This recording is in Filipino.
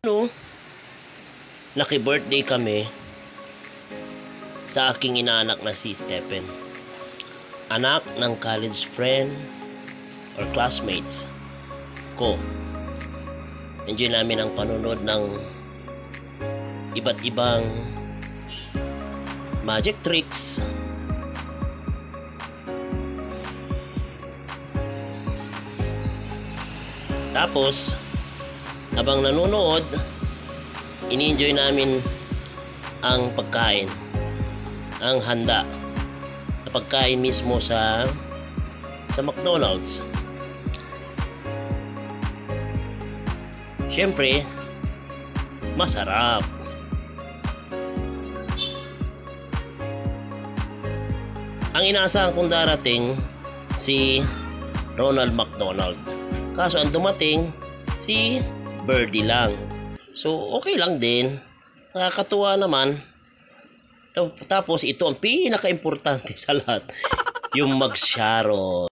No, naki-birthday kami sa aking inaanak na si Stephen. Anak ng college friend or classmates ko. Enjoy namin ang panonood ng iba't ibang magic tricks. Tapos, habang nanonood, ini-enjoy namin ang pagkain, ang handa na pagkain mismo sa McDonald's. Siyempre, masarap. Ang inaasahan kong darating si Ronald McDonald. Kaso ang dumating si Birdie lang. So okay lang din. Nakakatuwa naman. Tapos ito ang pinaka-importante sa lahat. Yung mag-sharon.